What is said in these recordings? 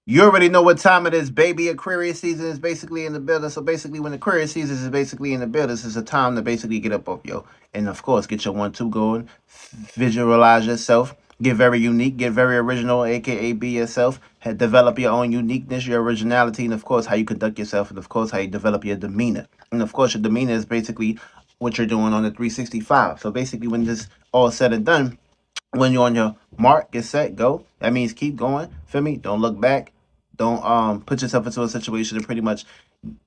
You already know what time it is, baby. Aquarius season is basically in the building. So basically, when Aquarius season is basically in the building, this is a time to basically get up off yo. And of course, get your 1-2 going. Visualize yourself. Get very unique. Get very original, aka be yourself. Develop your own uniqueness, your originality, and of course, how you conduct yourself, and of course, how you develop your demeanor. And of course, your demeanor is basically what you're doing on the 365. So basically, when this all said and done, when you're on your mark, get set, go. That means keep going. Feel me? Don't look back. Don't put yourself into a situation to pretty much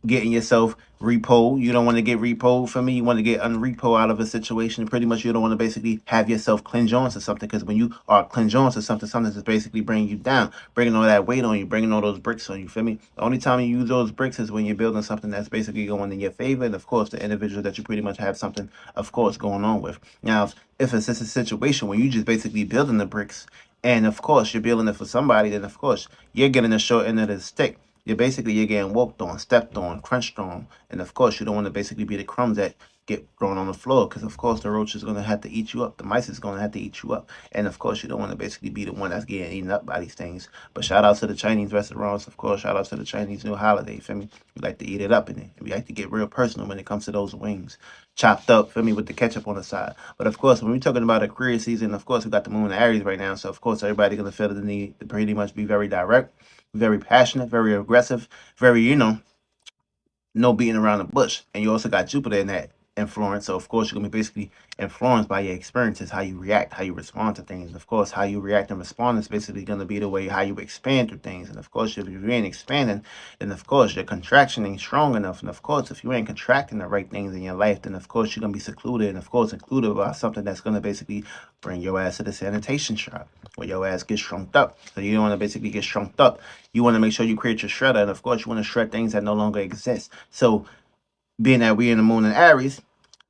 getting yourself repo. You don't want to get repo. For me, you want to get unrepo out of a situation. Pretty much, you don't want to basically have yourself clinge on to something, because when you are clinge on to something, something that's basically bringing you down, bringing all that weight on you, bringing all those bricks on you. Feel me? The only time you use those bricks is when you're building something that's basically going in your favor, and of course, the individual that you pretty much have something, of course, going on with. Now, if it's just a situation where you just basically building the bricks, and of course you're building it for somebody, then of course you're getting the short end of the stick. You're getting walked on, stepped on, crunched on, and of course you don't want to basically be the crumbs that get thrown on the floor, because of course the roach is going to have to eat you up, the mice is going to have to eat you up, and of course you don't want to basically be the one that's getting eaten up by these things. But shout out to the Chinese restaurants, of course. Shout out to the Chinese New Holiday. Feel me? We like to eat it up in it, and we like to get real personal when it comes to those wings, chopped up. Feel me? With the ketchup on the side. But of course, when we're talking about Aquarius season, of course we got the moon in Aries right now, so of course everybody's gonna feel the need to pretty much be very direct, very passionate, very aggressive, very, no beating around the bush. And you also got Jupiter in that influence. So of course you're gonna be basically influenced by your experiences, how you react, how you respond to things. And of course, how you react and respond is basically gonna be the way how you expand through things. And of course, if you ain't expanding, then of course your contraction ain't strong enough. And of course, if you ain't contracting the right things in your life, then of course you're gonna be secluded, and of course included by something that's gonna basically bring your ass to the sanitation shop where your ass gets shrunk up. So you don't want to basically get shrunk up. You want to make sure you create your shredder, and of course you want to shred things that no longer exist. So being that we're in the moon in Aries,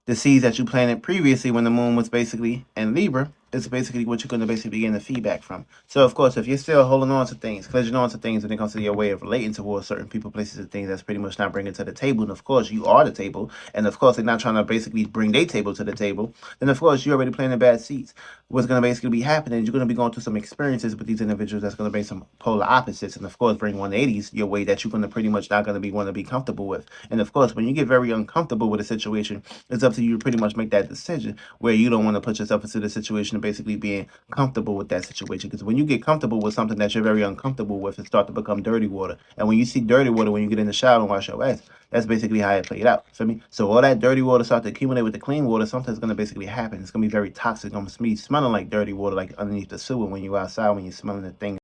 the seeds that you planted previously when the moon was basically in Libra is basically what you're going to basically be getting the feedback from. So, of course, if you're still holding on to things, clinging on to things when it comes to your way of relating towards certain people, places, and things that's pretty much not bringing to the table, and of course, you are the table, and of course, they're not trying to basically bring their table to the table, then of course, you're already planting bad seeds. What's going to basically be happening is you're going to be going through some experiences with these individuals that's going to bring some polar opposites, and of course, bring 180s your way that you're going to pretty much not going to be want to be comfortable with. And of course, when you get very uncomfortable with a situation, it's up to you to pretty much make that decision where you don't want to put yourself into the situation of basically being comfortable with that situation. Because when you get comfortable with something that you're very uncomfortable with, it starts to become dirty water. And when you see dirty water, when you get in the shower and wash your ass, that's basically how it played out. Feel me? So all that dirty water starts to accumulate with the clean water. Something's gonna basically happen. It's gonna be very toxic. It's gonna be smelling like dirty water, like underneath the sewer when you're outside, when you're smelling the thing.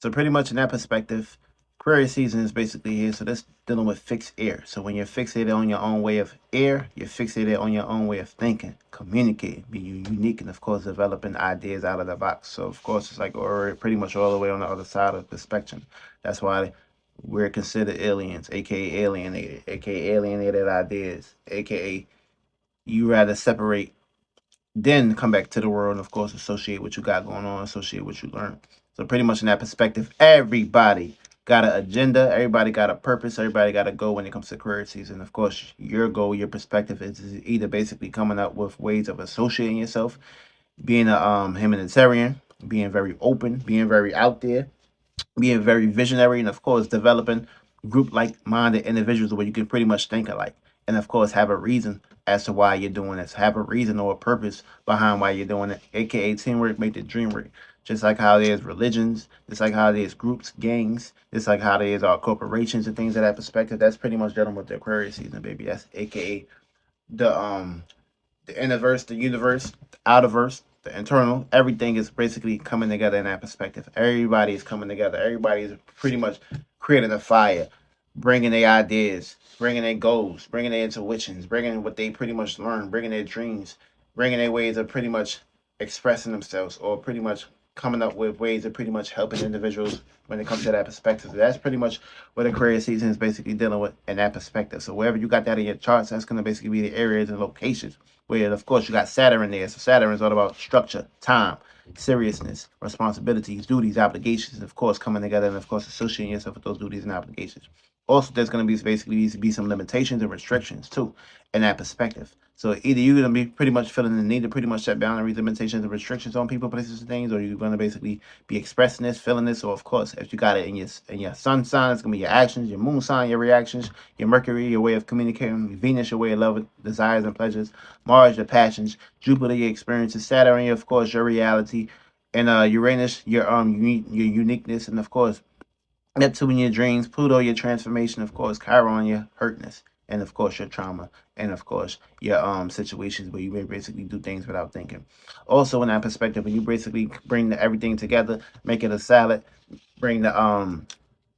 So pretty much in that perspective, Aquarius season is basically here. So that's dealing with fixed air. So when you're fixated on your own way of air, you're fixated on your own way of thinking, communicating, being unique, and of course developing ideas out of the box. So of course it's like or pretty much all the way on the other side of the spectrum. That's why we're considered aliens, aka alienated, aka alienated ideas, aka you rather separate then come back to the world and of course associate what you got going on, associate what you learn. So pretty much in that perspective, everybody got an agenda, everybody got a purpose, everybody got a goal when it comes to career season. Of course, your goal, your perspective is either basically coming up with ways of associating yourself, being a humanitarian, being very open, being very out there, being very visionary, and of course developing group like-minded individuals where you can pretty much think alike, and of course have a reason as to why you're doing this, have a reason or a purpose behind why you're doing it, aka teamwork make the dream work. Just like how there's religions, just like how there's groups, gangs, just like how there's corporations and things of that perspective. That's pretty much dealing with the Aquarius season, baby. That's aka the innerverse, the universe, the outerverse, the internal. Everything is basically coming together in that perspective. Everybody is coming together. Everybody is pretty much creating a fire, bringing their ideas, bringing their goals, bringing their intuitions, bringing what they pretty much learn, bringing their dreams, bringing their ways of pretty much expressing themselves, or pretty much coming up with ways of pretty much helping individuals when it comes to that perspective. So that's pretty much what Aquarius season is basically dealing with in that perspective. So wherever you got that in your charts, that's going to basically be the areas and locations where, of course, you got Saturn there. So Saturn is all about structure, time, seriousness, responsibilities, duties, obligations, and of course, coming together and, of course, associating yourself with those duties and obligations. Also, there's going to be basically be some limitations and restrictions too in that perspective. So either you're going to be pretty much feeling the need to pretty much set boundaries, limitations, and restrictions on people, places, and things, or you're going to basically be expressing this, feeling this. Or of course, if you got it in your sun sign, it's going to be your actions, your moon sign, your reactions, your Mercury, your way of communicating, Venus, your way of love, desires, and pleasures, Mars, your passions, Jupiter, your experiences, Saturn, of course, your reality, and Uranus, your uniqueness, and of course Neptune, your dreams, Pluto, your transformation, of course, Chiron, your hurtness, and of course your trauma, and of course your situations where you may basically do things without thinking. Also, in that perspective, when you basically bring everything together, make it a salad, bring the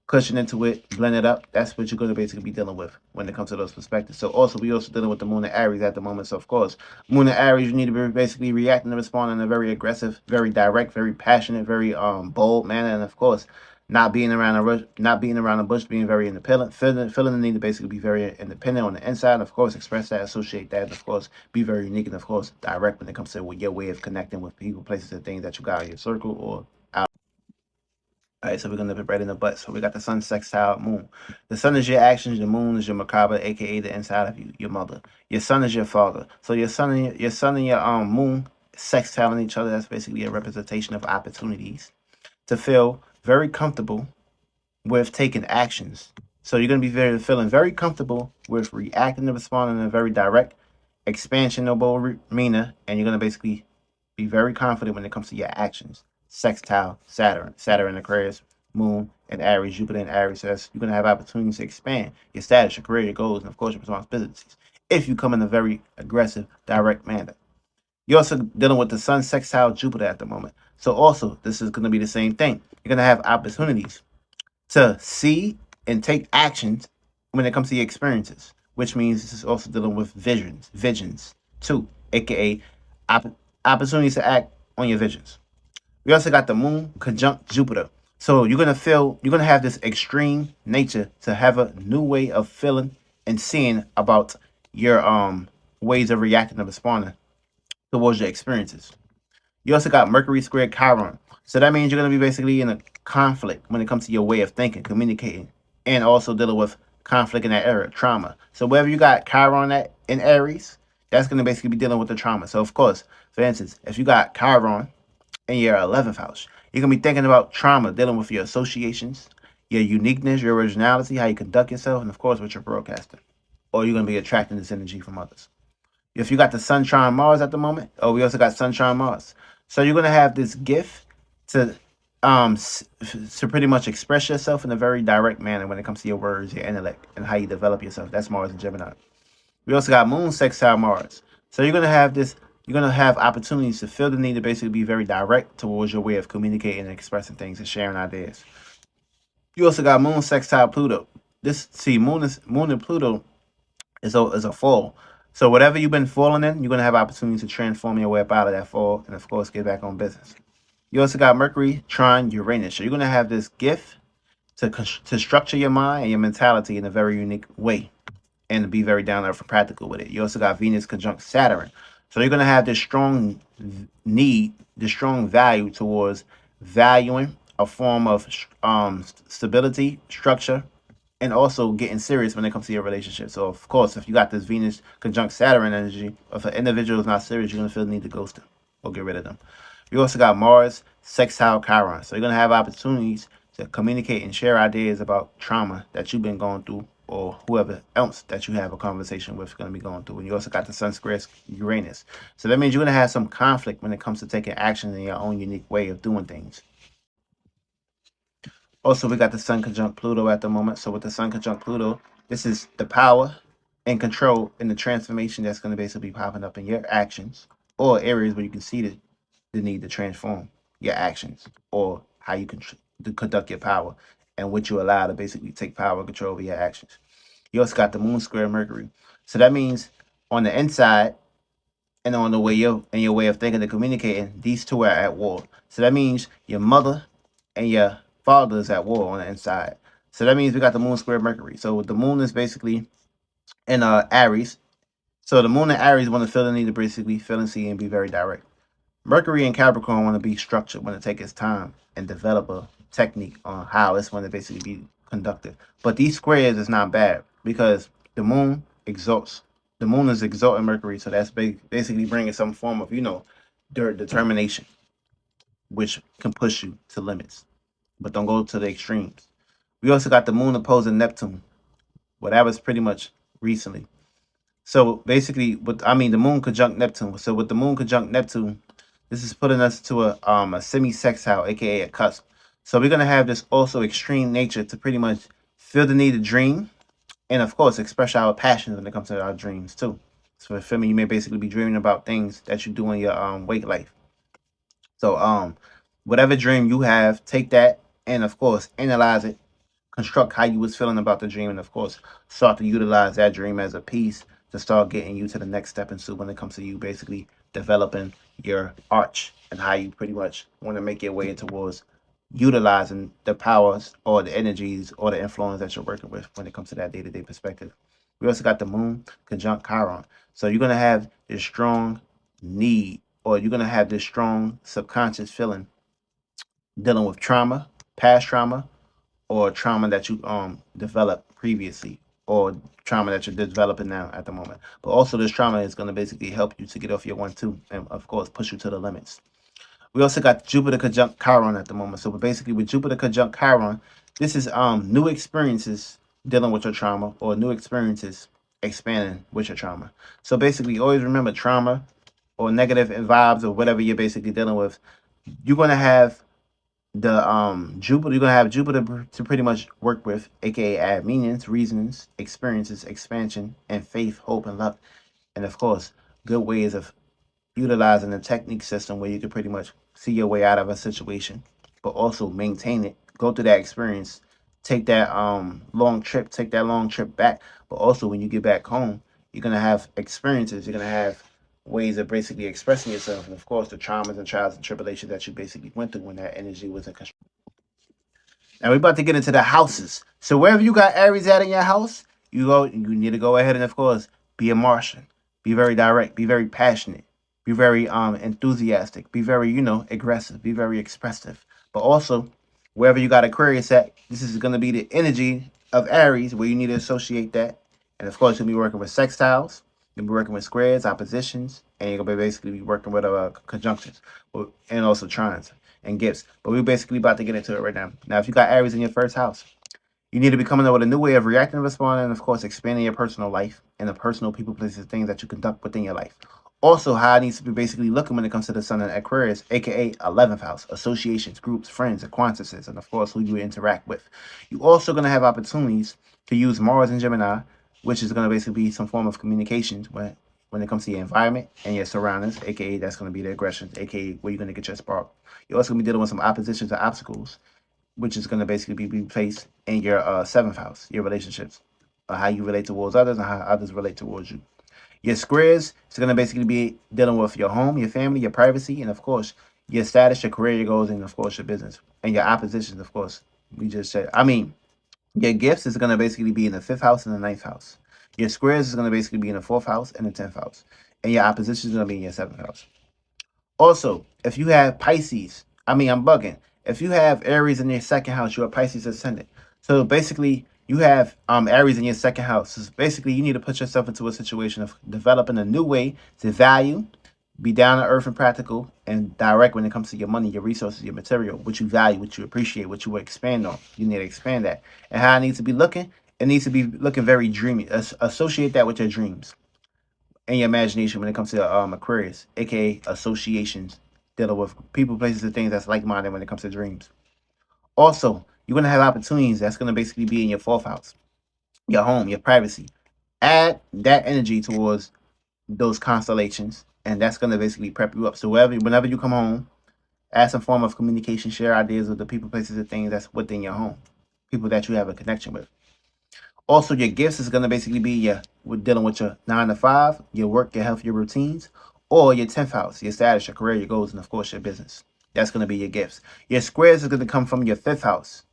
cushion into it, blend it up. That's what you're going to basically be dealing with when it comes to those perspectives. So also, we also dealing with the moon and Aries at the moment. So of course, moon and Aries, you need to be basically reacting and responding in a very aggressive, very direct, very passionate, very bold manner, and of course, not being around the bush, being very independent, feeling the need to basically be very independent on the inside. Of course, express that, associate that, and of course, be very unique and of course direct when it comes to your way of connecting with people, places, and things that you got in your circle or out. All right, so we're gonna be right in the butt. So we got the sun sextile moon. The sun is your actions, the moon is your macabre, aka the inside of you, your mother. Your sun is your father. So your sun and your moon sextiling each other. That's basically a representation of opportunities to feel very comfortable with taking actions. So you're gonna be feeling very comfortable with reacting and responding in a very direct, expansionable manner, and you're gonna basically be very confident when it comes to your actions. Sextile Saturn, Aquarius, Moon, and Aries, Jupiter and Aries. So you're going to have opportunities to expand your status, your career, your goals, and of course your responsibilities if you come in a very aggressive, direct manner. You're also dealing with the Sun sextile Jupiter at the moment. So also, this is going to be the same thing. You're going to have opportunities to see and take actions when it comes to your experiences, which means this is also dealing with visions too, aka opportunities to act on your visions. We also got the moon conjunct Jupiter. So you're gonna have this extreme nature to have a new way of feeling and seeing about your ways of reacting and responding towards your experiences. You also got Mercury squared Chiron. So that means you're gonna be basically in a conflict when it comes to your way of thinking, communicating, and also dealing with conflict in that area, trauma. So wherever you got Chiron at in Aries, that's gonna basically be dealing with the trauma. So of course, for instance, if you got Chiron in your 11th house, you're going to be thinking about trauma, dealing with your associations, your uniqueness, your originality, how you conduct yourself, and of course, what you're broadcasting. Or you're going to be attracting this energy from others. If you got the Sun trine Mars at the moment, we also got Sun trine Mars. So you're going to have this gift to pretty much express yourself in a very direct manner when it comes to your words, your intellect, and how you develop yourself. That's Mars and Gemini. We also got Moon sextile Mars. So you're going to have this you're going to have opportunities to feel the need to basically be very direct towards your way of communicating and expressing things and sharing ideas. You also got Moon sextile Pluto. Moon and Pluto is a fall. So whatever you've been falling in, you're going to have opportunities to transform your way up out of that fall and of course get back on business. You also got Mercury trine Uranus. So you're going to have this gift to structure your mind and your mentality in a very unique way and to be very down to earth and practical with it. You also got Venus conjunct Saturn. So you're going to have this strong need, this strong value towards valuing a form of stability, structure, and also getting serious when it comes to your relationship. So, of course, if you got this Venus conjunct Saturn energy, if an individual is not serious, you're going to feel the need to ghost them or get rid of them. You also got Mars sextile Chiron. So you're going to have opportunities to communicate and share ideas about trauma that you've been going through or whoever else that you have a conversation with is going to be going through. And you also got the Sun squares Uranus. So that means you're going to have some conflict when it comes to taking action in your own unique way of doing things. Also, we got the Sun conjunct Pluto at the moment. So with the Sun conjunct Pluto, this is the power and control and the transformation that's going to basically be popping up in your actions or areas where you can see the need to transform your actions or how you can conduct your power and what you allow to basically take power and control over your actions. You also got the Moon square Mercury. So that means on the inside and on the way your way of thinking and communicating, these two are at war. So that means your mother and your father is at war on the inside. So that means we got the Moon square Mercury. So the moon is basically in Aries. So the moon and Aries want to feel the need to basically feel and see and be very direct. Mercury and Capricorn want to be structured, want to take its time and develop a technique on how it's going to basically be conductive. But these squares is not bad because the moon exalts. The moon is exalting Mercury, so that's basically bringing some form of, determination, which can push you to limits. But don't go to the extremes. We also got the moon opposing Neptune. Well, that was pretty much recently. So basically, the moon conjunct Neptune. So with the moon conjunct Neptune, this is putting us to a semi-sextile, aka a cusp. So we're gonna have this also extreme nature to pretty much feel the need to dream, and of course express our passions when it comes to our dreams too. So for me, you may basically be dreaming about things that you do in your wake life. So whatever dream you have, take that and of course analyze it, construct how you was feeling about the dream, and of course start to utilize that dream as a piece to start getting you to the next step. And so when it comes to you basically developing your arch and how you pretty much want to make your way towards utilizing the powers or the energies or the influence that you're working with when it comes to that day-to-day perspective. We also got the moon conjunct Chiron. So you're going to have this strong need, or you're going to have this strong subconscious feeling dealing with trauma, past trauma, or trauma that you developed previously, or trauma that you're developing now at the moment. But also this trauma is going to basically help you to get off your 1-2 and of course push you to the limits. We also got Jupiter conjunct Chiron at the moment. So basically with Jupiter conjunct Chiron, this is new experiences dealing with your trauma, or new experiences expanding with your trauma. So basically always remember, trauma or negative vibes or whatever you're basically dealing with, you're going to have Jupiter, you're gonna have Jupiter to pretty much work with, aka add meanings, reasons, experiences, expansion, and faith, hope, and luck. And of course, good ways of utilizing the technique system where you can pretty much see your way out of a situation, but also maintain it, go through that experience, take that long trip back. But also when you get back home, you're gonna have experiences, you're gonna have ways of basically expressing yourself, and of course the traumas and trials and tribulations that you basically went through when that energy was in control. Now we're about to get into the houses. So wherever you got Aries at in your house, you need to go ahead and of course be a Martian. Be very direct, be very passionate, be very enthusiastic, be very, aggressive, be very expressive. But also, wherever you got Aquarius at, this is gonna be the energy of Aries where you need to associate that. And of course, you'll be working with sextiles, you'll be working with squares, oppositions, and you're gonna basically be working with conjunctions, and also trines and gifts. But we're basically about to get into it right now. Now, if you got Aries in your first house, you need to be coming up with a new way of reacting and responding, and of course, expanding your personal life and the personal people, places, things that you conduct within your life. Also, how it needs to be basically looking when it comes to the sun in Aquarius, aka 11th house, associations, groups, friends, acquaintances, and of course, who you interact with. You're also going to have opportunities to use Mars and Gemini, which is going to basically be some form of communications when it comes to your environment and your surroundings, aka that's going to be the aggressions, aka where you're going to get your spark. You're also going to be dealing with some oppositions and obstacles, which is going to basically be placed in your 7th house, your relationships, how you relate towards others and how others relate towards you. Your squares is going to basically be dealing with your home, your family, your privacy, and of course, your status, your career, your goals, and of course, your business. And your oppositions, of course, we just said. Your gifts is going to basically be in the 5th house and the 9th house. Your squares is going to basically be in the 4th house and the 10th house. And your opposition is going to be in your 7th house. Also, if you have Pisces, I'm bugging. If you have Aries in your 2nd house, you're a Pisces ascendant. So basically, you have Aries in your 2nd house. So basically, you need to put yourself into a situation of developing a new way to value, be down to earth and practical, and direct when it comes to your money, your resources, your material, what you value, what you appreciate, what you will expand on. You need to expand that. And how it needs to be looking, it needs to be looking very dreamy. Associate that with your dreams and your imagination when it comes to Aquarius, aka associations, dealing with people, places, and things that's like-minded when it comes to dreams. Also, you're going to have opportunities that's going to basically be in your 4th house, your home, your privacy. Add that energy towards those constellations, and that's going to basically prep you up. So whenever you come home, add some form of communication, share ideas with the people, places, and things that's within your home, people that you have a connection with. Also, your gifts is going to basically be dealing with your 9 to 5, your work, your health, your routines, or your 10th house, your status, your career, your goals, and of course, your business. That's going to be your gifts. Your squares is going to come from your 5th house,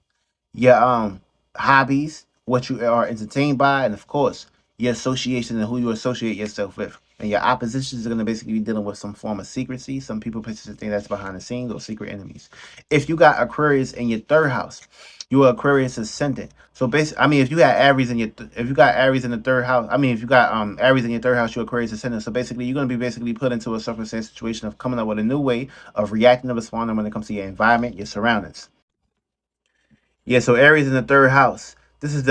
your hobbies, what you are entertained by, and of course, your association and who you associate yourself with. And your oppositions are going to basically be dealing with some form of secrecy, some people, places, and things that's behind the scenes, or secret enemies. If you got Aquarius in your 3rd house, You are Aquarius ascendant. So basically, I mean, if you got Aries in your, if you got Aries in the third house, I mean, if you got Aries in your third house, you're Aquarius ascendant. So basically, you're gonna be basically put into a circumstance situation of coming up with a new way of reacting and responding when it comes to your environment, your surroundings. Yeah, so Aries in the third house. This is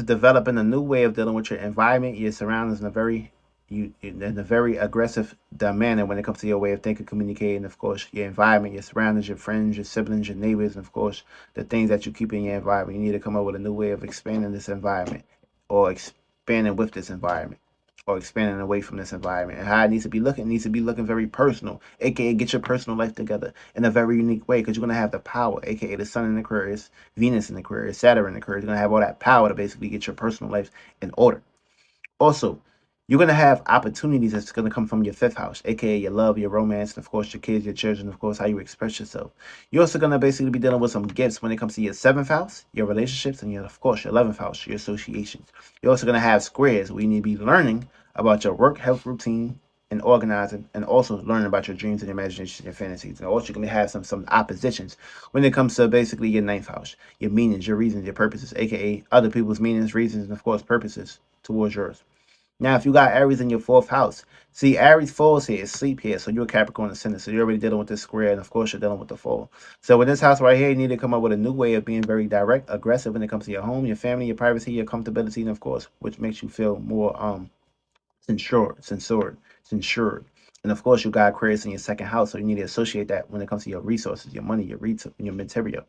developing a new way of dealing with your environment, your surroundings in a very aggressive manner when it comes to your way of thinking, communicating, of course, your environment, your surroundings, your friends, your siblings, your neighbors, and of course, the things that you keep in your environment. You need to come up with a new way of expanding this environment or expanding with this environment or expanding away from this environment. And how it needs to be looking very personal, aka get your personal life together in a very unique way because you're going to have the power, aka the sun in Aquarius, Venus in Aquarius, Saturn in Aquarius. You're going to have all that power to basically get your personal life in order. Also, you're going to have opportunities that's going to come from your fifth house, aka your love, your romance, and of course, your kids, your children, of course, how you express yourself. You're also going to basically be dealing with some gifts when it comes to your seventh house, your relationships, and of course, your 11th house, your associations. You're also going to have squares where you need to be learning about your work, health routine, and organizing, and also learning about your dreams and your imagination, your fantasies. And also, you're going to have some oppositions when it comes to basically your ninth house, your meanings, your reasons, your purposes, aka other people's meanings, reasons, and of course, purposes towards yours. Now, if you got Aries in your fourth house, see, Aries falls here, sleep here, so you're a Capricorn ascendant, so you're already dealing with this square, and of course, you're dealing with the fall. So, with this house right here, you need to come up with a new way of being very direct, aggressive when it comes to your home, your family, your privacy, your comfortability, and of course, which makes you feel more censured. And of course, you got Aquarius in your second house, so you need to associate that when it comes to your resources, your money, your retail, your material.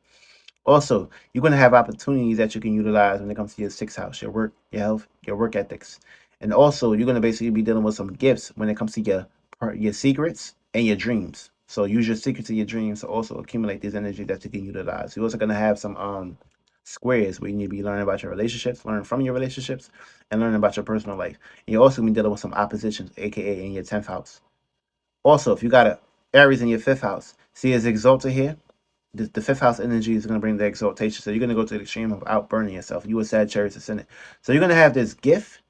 Also, you're going to have opportunities that you can utilize when it comes to your sixth house, your work, your health, your work ethics. And also, you're going to basically be dealing with some gifts when it comes to your secrets and your dreams. So use your secrets and your dreams to also accumulate this energy that you can utilize. You're also going to have some squares where you need to be learning about your relationships, learning from your relationships, and learning about your personal life. And you're also going to be dealing with some oppositions, aka in your 10th house. Also, if you got a Aries in your fifth house, see his exalted here, the fifth house energy is going to bring the exaltation. So you're going to go to the extreme of outburning yourself. You a Sagittarius ascendant. So you're going to have this gift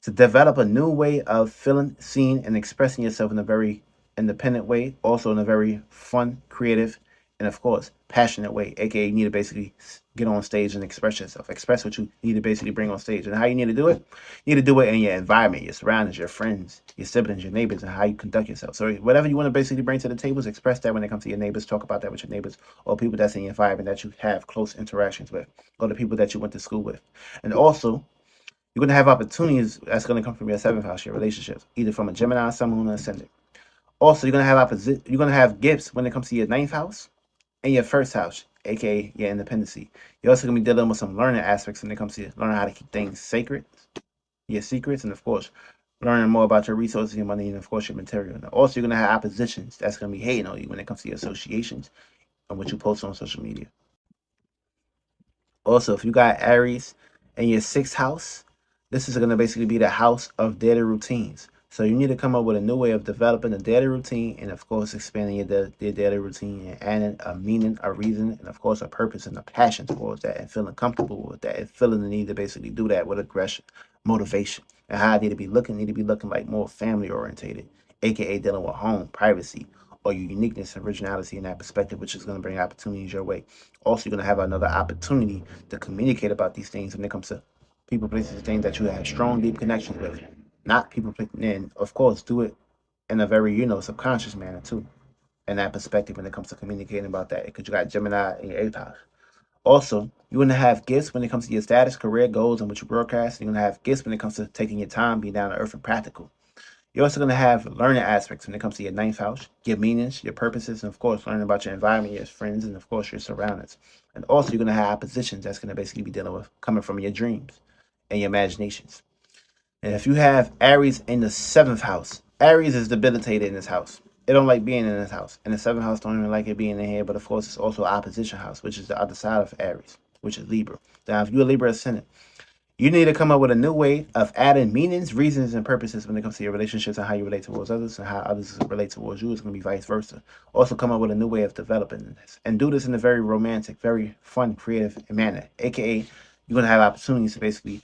to develop a new way of feeling, seeing, and expressing yourself in a very independent way, also in a very fun, creative, and of course, passionate way. AKA, you need to basically get on stage and express yourself. Express what you need to basically bring on stage. And how you need to do it? You need to do it in your environment, your surroundings, your friends, your siblings, your neighbors, and how you conduct yourself. So whatever you want to basically bring to the tables, express that when it comes to your neighbors. Talk about that with your neighbors or people that's in your environment that you have close interactions with, or the people that you went to school with. And also, you're going to have opportunities that's going to come from your seventh house, your relationships, either from a Gemini, Sun, Moon, or Ascendant. Also, you're going to have gifts when it comes to your ninth house and your first house, aka your independency. You're also going to be dealing with some learning aspects when it comes to learning how to keep things sacred, your secrets, and of course, learning more about your resources, your money, and of course, your material. And also, you're going to have oppositions that's going to be hating on you when it comes to your associations and what you post on social media. Also, if you got Aries in your sixth house, this is going to basically be the house of daily routines. So you need to come up with a new way of developing a daily routine and, of course, expanding your daily routine and adding a meaning, a reason, and, of course, a purpose and a passion towards that and feeling comfortable with that and feeling the need to basically do that with aggression, motivation. And how I need to be looking like more family orientated, aka dealing with home, privacy, or your uniqueness and originality in that perspective, which is going to bring opportunities your way. Also, you're going to have another opportunity to communicate about these things when it comes to people, places, things that you have strong, deep connections with. Not people, and of course, do it in a very, subconscious manner too. In that perspective, when it comes to communicating about that, because you got Gemini in your eighth house. Also, you're going to have gifts when it comes to your status, career goals, and what you broadcast. You're going to have gifts when it comes to taking your time, being down to earth and practical. You're also going to have learning aspects when it comes to your ninth house, your meanings, your purposes, and of course, learning about your environment, your friends, and of course, your surroundings. And also, you're going to have oppositions that's going to basically be dealing with coming from your dreams and your imaginations. And if you have Aries in the seventh house, Aries is debilitated in this house. It don't like being in this house. And the seventh house don't even like it being in here. But of course, it's also opposition house, which is the other side of Aries, which is Libra. Now, if you're a Libra ascendant, you need to come up with a new way of adding meanings, reasons, and purposes when it comes to your relationships and how you relate towards others and how others relate towards you. It's going to be vice versa. Also, come up with a new way of developing this and do this in a very romantic, very fun, creative manner. AKA, you're going to have opportunities to basically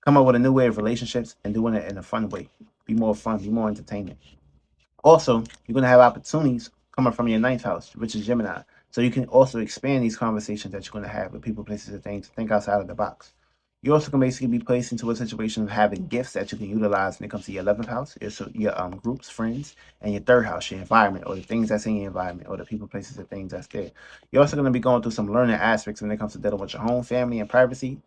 come up with a new way of relationships and doing it in a fun way. Be more fun, be more entertainment. Also, you're going to have opportunities coming from your ninth house, which is Gemini. So you can also expand these conversations that you're going to have with people, places, and things. Think outside of the box. You also can basically be placed into a situation of having gifts that you can utilize when it comes to your 11th house, your groups, friends, and your 3rd house, your environment, or the things that's in your environment, or the people, places, and things that's there. You're also going to be going through some learning aspects when it comes to dealing with your home, family, and privacy,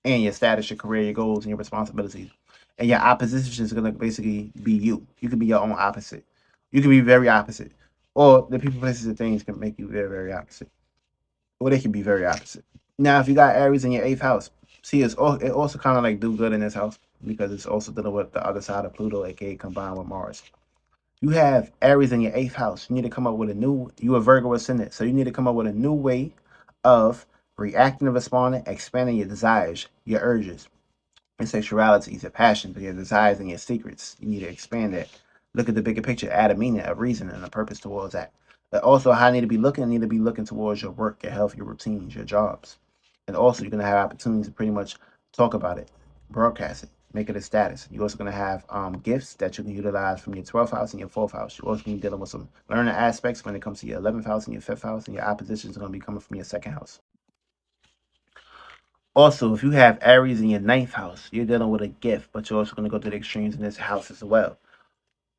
and your status, your career, your goals, and your responsibilities. And your opposition is going to basically be you. You can be your own opposite. You can be very opposite. Or the people, places, and things can make you very, very opposite. Or they can be very opposite. Now, if you got Aries in your 8th house, see, it also kind of like do good in this house because it's also dealing with the other side of Pluto, aka combined with Mars. You have Aries in your 8th house. You need to come up with you a Virgo ascendant. So you need to come up with a new way of reacting and responding, expanding your desires, your urges, your sexualities, your passions, your desires, and your secrets. You need to expand that. Look at the bigger picture, add a meaning, a reason, and a purpose towards that. But also, how I need to be looking, I need to be looking towards your work, your health, your routines, your jobs. And also, you're going to have opportunities to pretty much talk about it, broadcast it, make it a status. You're also going to have gifts that you can utilize from your 12th house and your 4th house. You're also going to be dealing with some learning aspects when it comes to your 11th house and your 5th house, and your oppositions are going to be coming from your 2nd house. Also, if you have Aries in your 9th house, you're dealing with a gift, but you're also going to go to the extremes in this house as well.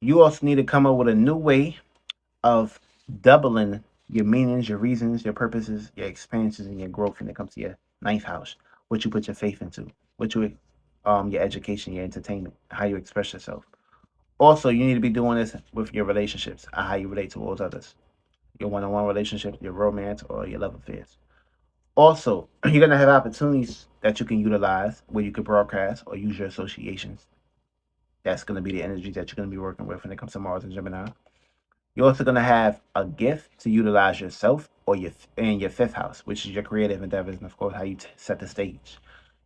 You also need to come up with a new way of doubling your meanings, your reasons, your purposes, your expansions, and your growth when it comes to your 9th house. What you put your faith into, your education, your entertainment, how you express yourself. Also, you need to be doing this with your relationships, how you relate towards others, your one-on-one relationships, your romance, or your love affairs. Also, you're going to have opportunities that you can utilize where you can broadcast or use your associations. That's going to be the energy that you're going to be working with when it comes to Mars and Gemini. You're also going to have a gift to utilize yourself or in your 5th house, which is your creative endeavors and, of course, how you set the stage.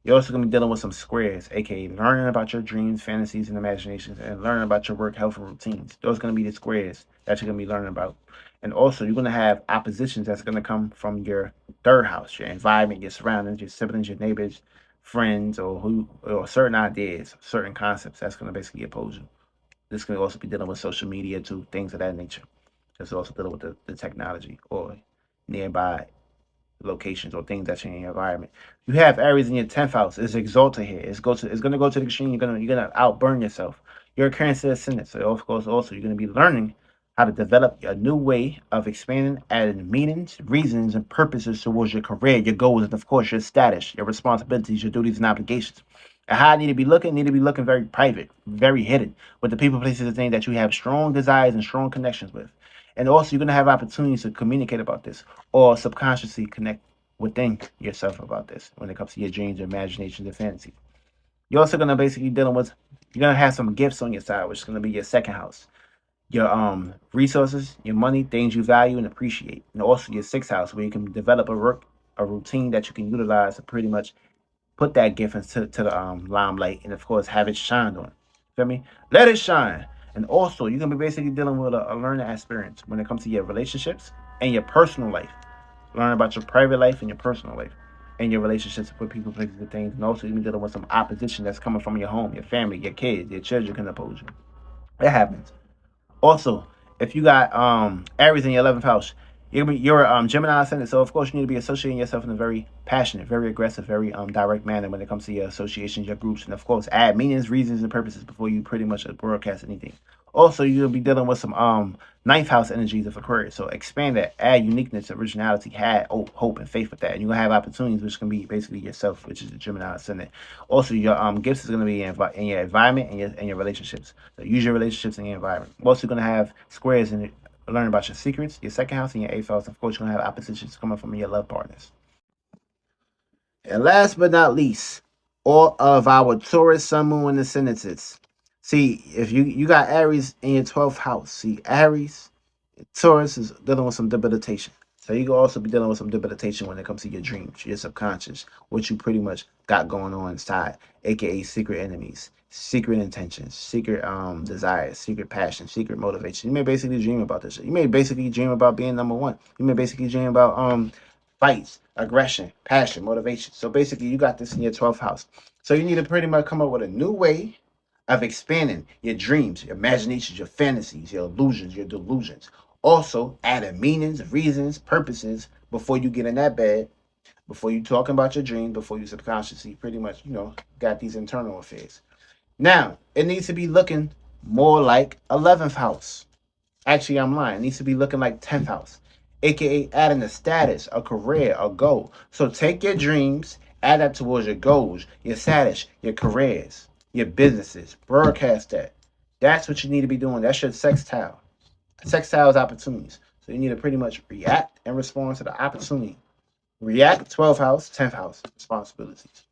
You're also going to be dealing with some squares, aka learning about your dreams, fantasies, and imaginations, and learning about your work, health, and routines. Those are going to be the squares that you're going to be learning about. And also, you're going to have oppositions that's going to come from your 3rd house, your environment, your surroundings, your siblings, your neighbors, friends, or certain ideas, certain concepts that's going to basically oppose you. This can also be dealing with social media too, things of that nature. It's also dealing with the technology or nearby locations or things that's in your environment. You have Aries in your 10th house. It's exalted here. It's going to go to the extreme. You're gonna outburn yourself. You're a Cancer ascendant, so of course also you're gonna be learning how to develop a new way of expanding, adding meanings, reasons, and purposes towards your career, your goals, and of course your status, your responsibilities, your duties, and obligations. And how I need to be looking very private, very hidden with the people, places, and things that you have strong desires and strong connections with. And also, you're going to have opportunities to communicate about this or subconsciously connect within yourself about this when it comes to your dreams, your imaginations, and fantasies. You're also going to basically you're going to have some gifts on your side, which is going to be your 2nd house. Your resources, your money, things you value and appreciate. And also your 6th house, where you can develop a routine that you can utilize to pretty much put that gift into the limelight and of course have it shined on. Feel me? Let it shine. And also, you're gonna be basically dealing with a learning experience when it comes to your relationships and your personal life. Learn about your private life and your personal life and your relationships with people, places, and things. And also, you're gonna be dealing with some opposition that's coming from your home, your family, your kids, your children can oppose you. It happens. Also, if you got Aries in your 11th house, you're Gemini ascendant, so of course you need to be associating yourself in a very passionate, very aggressive, very direct manner when it comes to your associations, your groups, and of course add meanings, reasons, and purposes before you pretty much broadcast anything. Also, you'll be dealing with some 9th house energies of Aquarius, so expand that, add uniqueness, originality, add hope and faith with that, and you're gonna have opportunities which can be basically yourself, which is the Gemini ascendant. Also, your gifts is gonna be in your environment and your relationships. So use your relationships in your environment. Also, gonna have squares in it. Learn about your secrets, your 2nd house, and your 8th house. Of course, you're gonna have oppositions coming from your love partners. And last but not least, all of our Taurus, Sun, Moon, and ascendances. See, if you got Aries in your 12th house, see Aries, Taurus is dealing with some debilitation. So you can also be dealing with some debilitation when it comes to your dreams, your subconscious, what you pretty much got going on inside, aka secret enemies, secret intentions, secret desires, secret passion, secret motivation. You may basically dream about this. You may basically dream about being number one. You may basically dream about fights, aggression, passion, motivation. So basically, you got this in your 12th house. So you need to pretty much come up with a new way of expanding your dreams, your imaginations, your fantasies, your illusions, your delusions. Also, adding meanings, reasons, purposes before you get in that bed, before you talking about your dream, before you subconsciously pretty much, got these internal affairs. Now, it needs to be looking more like 11th house. Actually, I'm lying. It needs to be looking like 10th house, aka adding a status, a career, a goal. So take your dreams, add that towards your goals, your status, your careers, your businesses. Broadcast that. That's what you need to be doing. That's your sextile. Sextile is opportunities. So you need to pretty much react and respond to the opportunity. React, 12th house, 10th house, responsibilities.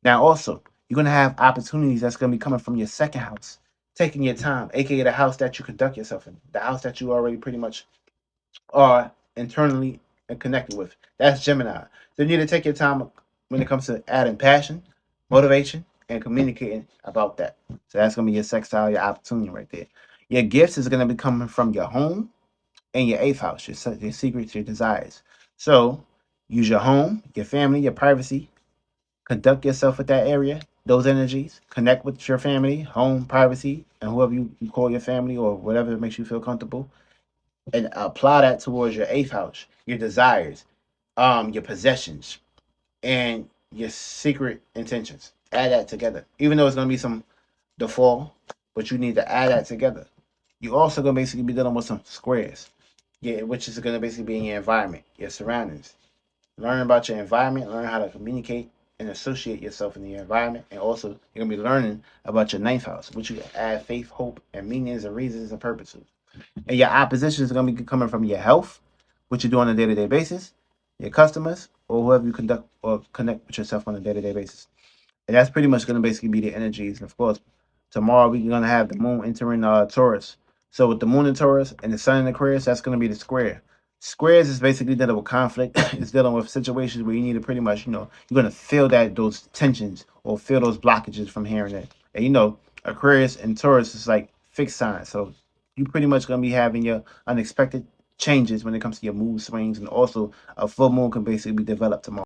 Now, also, you're going to have opportunities that's going to be coming from your second house, taking your time, aka the house that you conduct yourself in, the house that you already pretty much are internally and connected with. That's Gemini. So you need to take your time when it comes to adding passion, motivation, and communicating about that. So that's going to be your sextile, your opportunity right there. Your gifts is going to be coming from your home and your eighth house, your secrets, your desires. So use your home, your family, your privacy. Conduct yourself with that area, those energies. Connect with your family, home, privacy, and whoever you call your family or whatever makes you feel comfortable. And apply that towards your eighth house, your desires, your possessions, and your secret intentions. Add that together. Even though it's gonna be some default, but you need to add that together. You also gonna basically be dealing with some squares. Yeah, which is gonna basically be in your environment, your surroundings. Learn about your environment, learn how to communicate and associate yourself in the environment. And also, you're going to be learning about your ninth house, which you can add faith, hope, and meanings and reasons and purposes. And your opposition is going to be coming from your health, what you do on a day-to-day basis, your customers, or whoever you conduct or connect with yourself on a day-to-day basis. And that's pretty much going to basically be the energies. And of course, tomorrow we're going to have the moon entering Taurus. So with the moon in Taurus and the sun in Aquarius, that's going to be the square. Squares is basically dealing with conflict. It's dealing with situations where you need to pretty much, you're going to feel those tensions or feel those blockages from here and there. And Aquarius and Taurus is like fixed signs. So you pretty much going to be having your unexpected changes when it comes to your mood swings. And also a full moon can basically be developed tomorrow.